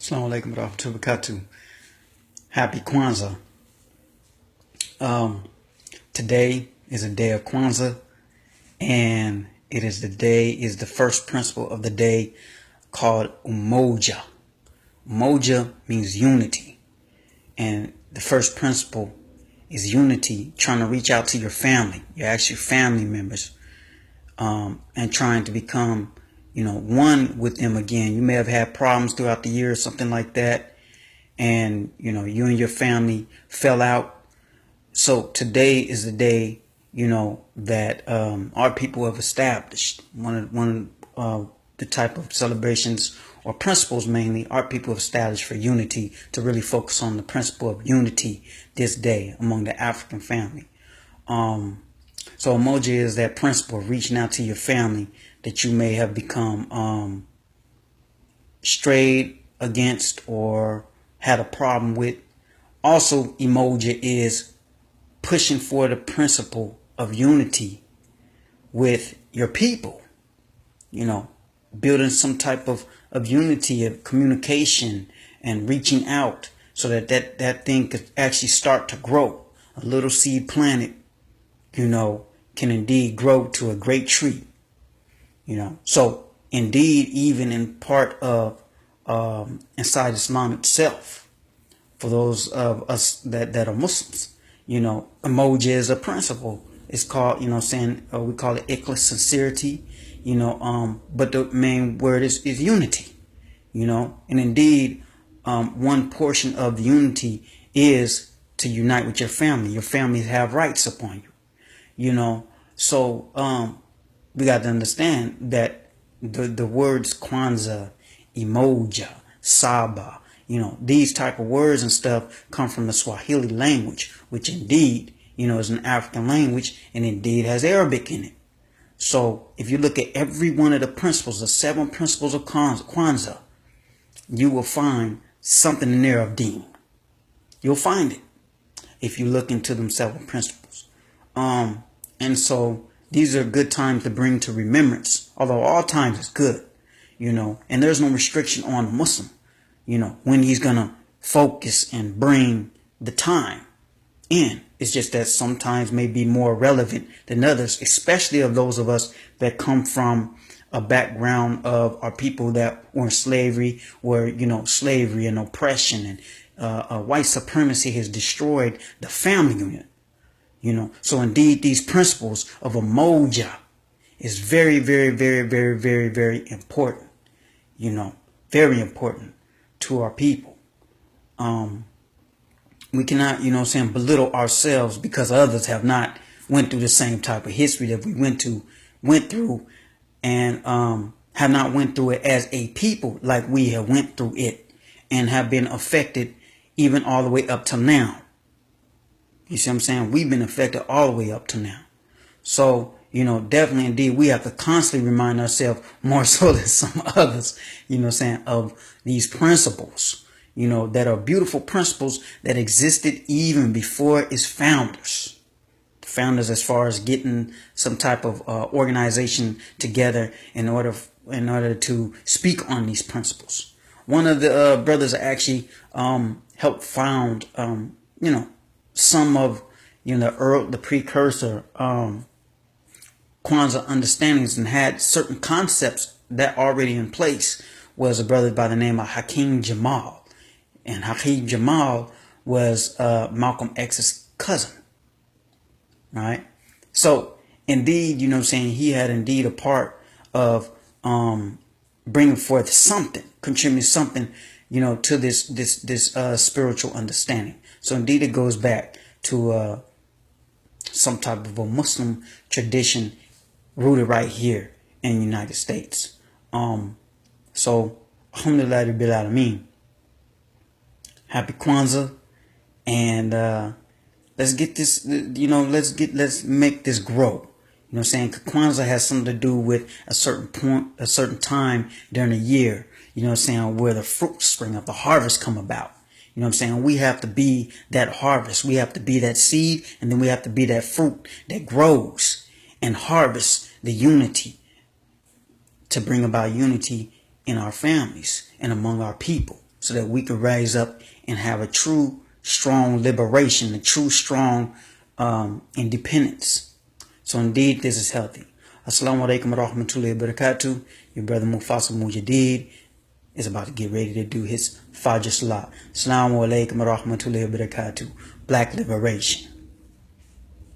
Assalamu alaikum warahmatullahi wabarakatuh. Happy Kwanzaa. Today is a day of Kwanzaa, and is the first principle of the day called UMOJA. UMOJA means unity, and the first principle is unity, trying to reach out to your family, your actual family members, and trying to become one with them again. You may have had problems throughout the year or something like that, and you and your family fell out. So today is the day that our people have established one of the type of celebrations or principles mainly our people have established for unity, to really focus on the principle of unity this day among the African family. So UMOJA is that principle of reaching out to your family that you may have become strayed against or had a problem with. Also, UMOJA is pushing for the principle of unity with your people, building some type of unity of communication and reaching out so that thing could actually start to grow. A little seed planted, can indeed grow to a great tree. So indeed, even in part of inside Islam itself, for those of us that are Muslims, UMOJA is a principle. It's called, we call it ikhlas, sincerity, but the main word is unity, and indeed, one portion of the unity is to unite with your family. Your families have rights upon you, so we got to understand that the words Kwanzaa, UMOJA, Saba, these type of words and stuff come from the Swahili language, which indeed, is an African language and indeed has Arabic in it. So if you look at every one of the principles, the 7 principles of Kwanzaa, you will find something in there of deen. You'll find it if you look into them 7 principles. And so these are good times to bring to remembrance, although all times is good, and there's no restriction on a Muslim, when he's going to focus and bring the time in. It's just that sometimes may be more relevant than others, especially of those of us that come from a background of our people that were in slavery, where, slavery and oppression and white supremacy has destroyed the family unit. So indeed, these principles of UMOJA is very, very, very, very, very, very important, very important to our people. We cannot, belittle ourselves because others have not went through the same type of history that we went through, and have not went through it as a people like we have went through it, and have been affected even all the way up to now. You see what I'm saying? We've been affected all the way up to now. So, definitely indeed, we have to constantly remind ourselves, more so than some others, of these principles, that are beautiful principles that existed even before its founders. Founders, as far as getting some type of organization together in order to speak on these principles. One of the brothers actually helped found, some of the precursor Kwanzaa understandings, and had certain concepts that already in place, was a brother by the name of Hakeem Jamal. And Hakeem Jamal was Malcolm X's cousin. Right? So indeed, he had indeed a part of bringing forth something, contributing something, to this spiritual understanding. So indeed, it goes back to some type of a Muslim tradition rooted right here in the United States. So alhamdulillah rabbil alameen. Happy Kwanzaa, and let's get this, let's make this grow. Kwanzaa has something to do with a certain point, a certain time during the year, where the fruits spring up, the harvest come about. We have to be that harvest. We have to be that seed, and then we have to be that fruit that grows and harvests the unity, to bring about unity in our families and among our people. so that we can rise up and have a true, strong liberation, a true, strong independence. So indeed, this is healthy. Assalamu alaikum wa rahmatullahi wa barakatuh. Your brother Mufasa Mujadid is about to get ready to do his Fajr Salat. Assalamu alaikum wa rahmatullahi wa barakatuh. Black liberation.